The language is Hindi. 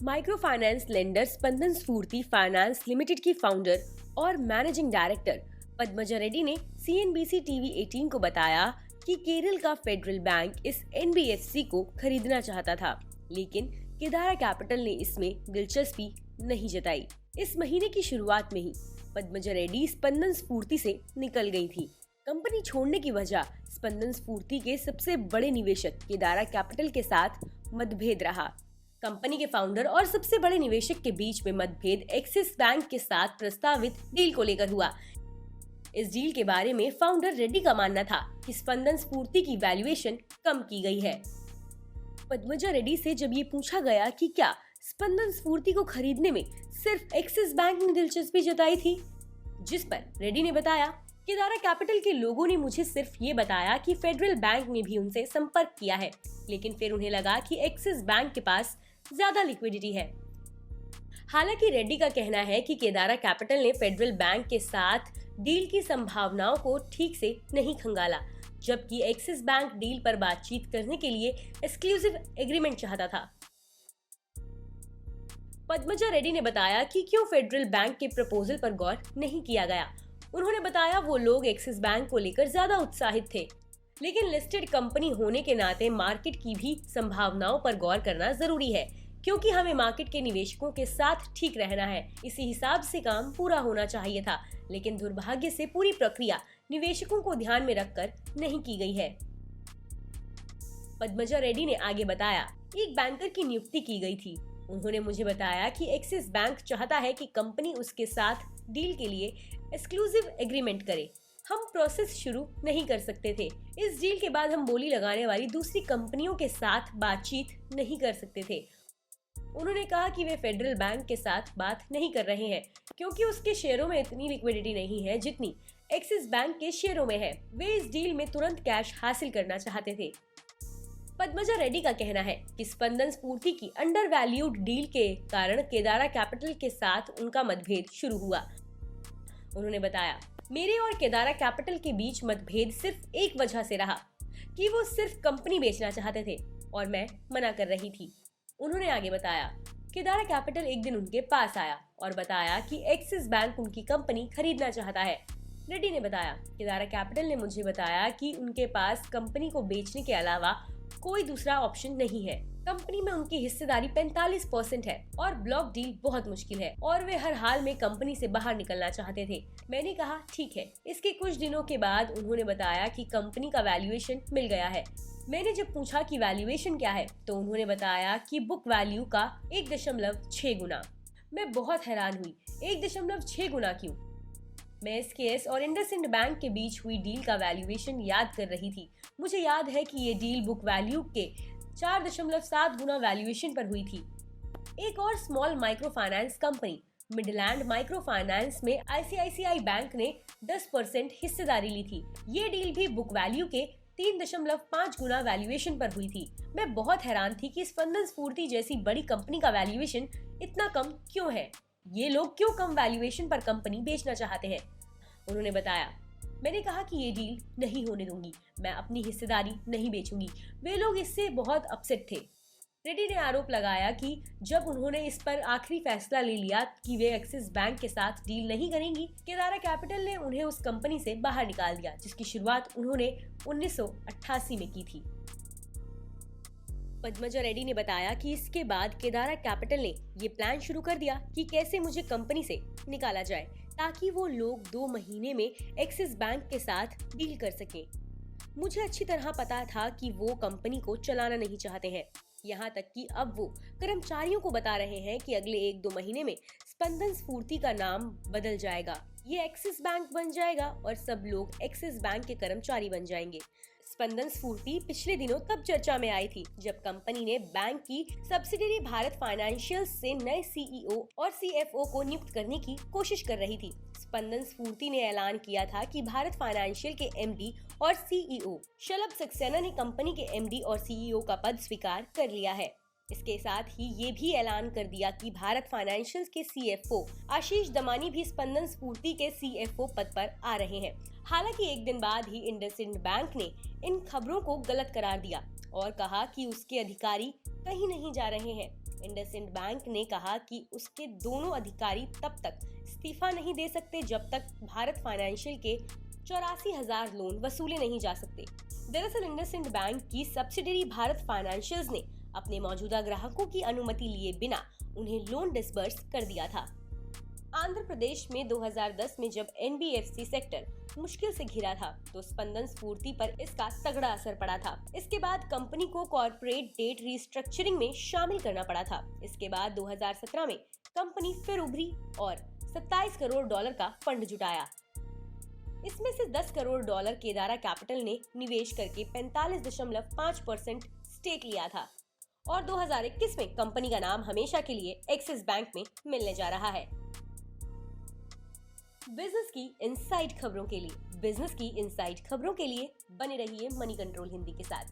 माइक्रो फाइनेंस लेंडर स्पंदन स्फूर्ति फाइनेंस लिमिटेड की फाउंडर और मैनेजिंग डायरेक्टर पद्मजा रेड्डी ने CNBC टीवी 18 को बताया कि केरल का फेडरल बैंक इस NBFC को खरीदना चाहता था, लेकिन केदारा कैपिटल ने इसमें दिलचस्पी नहीं जताई। इस महीने की शुरुआत में ही पद्मजा रेड्डी स्पंदन स्फूर्ति से निकल गई थी। कंपनी छोड़ने की वजह स्पंदन स्फूर्ति के सबसे बड़े निवेशक केदारा कैपिटल के साथ मतभेद रहा। कंपनी के फाउंडर और सबसे बड़े निवेशक के बीच में मतभेद एक्सिस बैंक के साथ प्रस्तावित डील को लेकर हुआ। इस डील के बारे में फाउंडर रेड्डी का मानना था कि स्पंदन स्फूर्ति की वैल्यूएशन कम की गई है। पद्मजा रेड्डी से जब ये पूछा गया कि क्या स्पंदन स्फूर्ति को खरीदने में सिर्फ एक्सिस बैंक ने दिलचस्पी जताई थी, जिस पर रेड्डी ने बताया, केदारा कैपिटल के लोगों ने मुझे सिर्फ ये बताया कि फेडरल बैंक ने भी उनसे संपर्क किया है, लेकिन फिर उन्हें लगा कि एक्सिस बैंक के पास ज्यादा लिक्विडिटी है। हालांकि रेड्डी का कहना है कि केदारा कैपिटल ने फेडरल बैंक के साथ डील की संभावनाओं को ठीक से नहीं खंगाला, जबकि एक्सिस बैंक डील पर बातचीत करने के लिए एक्सक्लूसिव एग्रीमेंट चाहता था। पद्मजा रेड्डी ने बताया कि क्यों फेडरल बैंक के प्रपोजल पर गौर नहीं किया गया। उन्होंने बताया वो लोग एक्सिस बैंक को लेकर ज्यादा उत्साहित थे, लेकिन लिस्टेड कंपनी होने के नाते मार्केट की भी संभावनाओं पर गौर करना जरूरी है, क्योंकि हमें मार्केट के निवेशकों के साथ ठीक रहना है। इसी हिसाब से काम पूरा होना चाहिए था, लेकिन दुर्भाग्य से पूरी प्रक्रिया निवेशकों को ध्यान में रखकर नहीं की गई है। पद्मजा रेड्डी ने आगे बताया, एक बैंकर की नियुक्ति की गई थी। उन्होंने मुझे बताया कि एक्सिस बैंक चाहता है कि कंपनी उसके साथ डील के लिए एक्सक्लूसिव एग्रीमेंट करे। हम प्रोसेस शुरू नहीं कर सकते थे। इस डील के बाद हम बोली लगाने वाली दूसरी कंपनियों के साथ बातचीत नहीं कर सकते थे। उन्होंने कहा कि वे फेडरल बैंक के साथ बात नहीं कर रहे हैं, क्योंकि उसके शेयरों में इतनी लिक्विडिटी नहीं है जितनी एक्सिस बैंक के शेयरों में है। वे इस डील में तुरंत कैश हासिल करना चाहते थे। पद्मजा रेड्डी का कहना है कि स्पंदन स्फूर्ति की अंडर वैल्यूड डील के कारण केदारा कैपिटल के साथ उनका मतभेद शुरू हुआ। उन्होंने बताया, मेरे और केदारा कैपिटल के बीच मतभेद सिर्फ एक वजह से रहा कि वो सिर्फ कंपनी बेचना चाहते थे और मैं मना कर रही थी। उन्होंने आगे बताया, केदारा कैपिटल एक दिन उनके पास आया और बताया कि एक्सिस बैंक उनकी कंपनी खरीदना चाहता है। रेड्डी ने बताया, केदारा कैपिटल ने मुझे बताया कि उनके पास कंपनी को बेचने के अलावा कोई दूसरा ऑप्शन नहीं है। कंपनी में उनकी हिस्सेदारी 45% है और ब्लॉक डील बहुत मुश्किल है और वे हर हाल में कंपनी से बाहर निकलना चाहते थे। मैंने कहा ठीक है। इसके कुछ दिनों के बाद उन्होंने बताया कि कंपनी का वैल्यूएशन मिल गया है। मैंने जब पूछा कि वैल्यूएशन क्या है, तो उन्होंने बताया कि बुक वैल्यू का 1.6 गुना। मैं बहुत हैरान हुई, 1.6 गुना क्यों? मैं SKS और इंडसइंड बैंक के बीच हुई डील का वैल्यूएशन याद कर रही थी। मुझे याद है कि ये डील बुक वैल्यू के 4.7 गुना वैल्यूएशन पर हुई थी। एक और small micro finance company Midland micro finance में ICICI बैंक ने 10% हिस्सेदारी ली थी। ये डील भी बुक वैल्यू के 3.5 गुना वैल्यूएशन पर हुई थी। मैं बहुत हैरान थी कि स्पंदन स्फूर्ति जैसी बड़ी कंपनी का वैल्यूएशन इतना कम क्यों है। ये लोग क्यों कम वैल्यूएशन पर कंपनी बेचना चाहते हैं? उन्होंने बताया, मैंने कहा कि ये डील नहीं होने दूंगी, मैं अपनी हिस्सेदारी नहीं बेचूंगी। वे लोग इससे बहुत अपसेट थे। रेड्डी ने आरोप लगाया कि जब उन्होंने इस पर आखिरी फैसला ले लिया कि वे एक्सिस बैंक के साथ डील नहीं करेंगी, केदारा कैपिटल ने उन्हें उस कंपनी से बाहर निकाल दिया, जिसकी शुरुआत उन्होंने 1988 में की थी। पद्मजा रेड्डी ने बताया कि इसके बाद केदारा कैपिटल ने ये प्लान शुरू कर दिया कि कैसे मुझे कंपनी से निकाला जाए, ताकि वो लोग 2 महीने में एक्सिस बैंक के साथ डील कर सकें। मुझे अच्छी तरह पता था कि वो कंपनी को चलाना नहीं चाहते हैं, यहाँ तक कि अब वो कर्मचारियों को बता रहे हैं कि अगले 1-2 महीने में स्पंदन स्फूर्ति का नाम बदल जाएगा, ये एक्सिस बैंक बन जाएगा और सब लोग एक्सिस बैंक के कर्मचारी बन जाएंगे। स्पंदन स्फूर्ति पिछले दिनों तब चर्चा में आई थी जब कंपनी ने बैंक की सब्सिडियरी भारत फाइनेंशियल से नए CEO और CFO को नियुक्त करने की कोशिश कर रही थी। स्पंदन स्फूर्ति ने ऐलान किया था कि भारत फाइनेंशियल के MD और CEO शलभ सक्सेना ने कंपनी के MD और CEO का पद स्वीकार कर लिया है। इसके साथ ही ये भी ऐलान कर दिया कि भारत फाइनेंशियल के CFO आशीष दमानी भी स्पंदन स्फूर्ति के CFO पद पर आ रहे हैं। हालांकि एक दिन बाद ही इंडसइंड बैंक ने इन खबरों को गलत करार दिया और कहा कि उसके अधिकारी कहीं नहीं जा रहे हैं। इंडसइंड बैंक ने कहा कि उसके दोनों अधिकारी तब तक इस्तीफा नहीं दे सकते जब तक भारत फाइनेंशियल के 84,000 लोन वसूले नहीं जा सकते। दरअसल इंडसइंड बैंक की सब्सिडरी भारत फाइनेंशियल्स ने अपने मौजूदा ग्राहकों की अनुमति लिए बिना उन्हें लोन डिसबर्स कर दिया था। आंध्र प्रदेश में 2010 में जब NBFC सेक्टर मुश्किल से घिरा था तो स्पंदन स्फूर्ति पर इसका तगड़ा असर पड़ा था। इसके बाद कंपनी को कॉर्पोरेट डेट रीस्ट्रक्चरिंग में शामिल करना पड़ा था। इसके बाद 2017 में कंपनी फिर उभरी और $27 करोड़ का फंड जुटाया। इसमें से $10 करोड़ केदारा कैपिटल ने निवेश करके 45.5% स्टेक लिया था और 2021 में कंपनी का नाम हमेशा के लिए एक्सिस बैंक में मिलने जा रहा है। बिजनेस की इनसाइड खबरों के लिए बने रहिए मनी कंट्रोल हिंदी के साथ।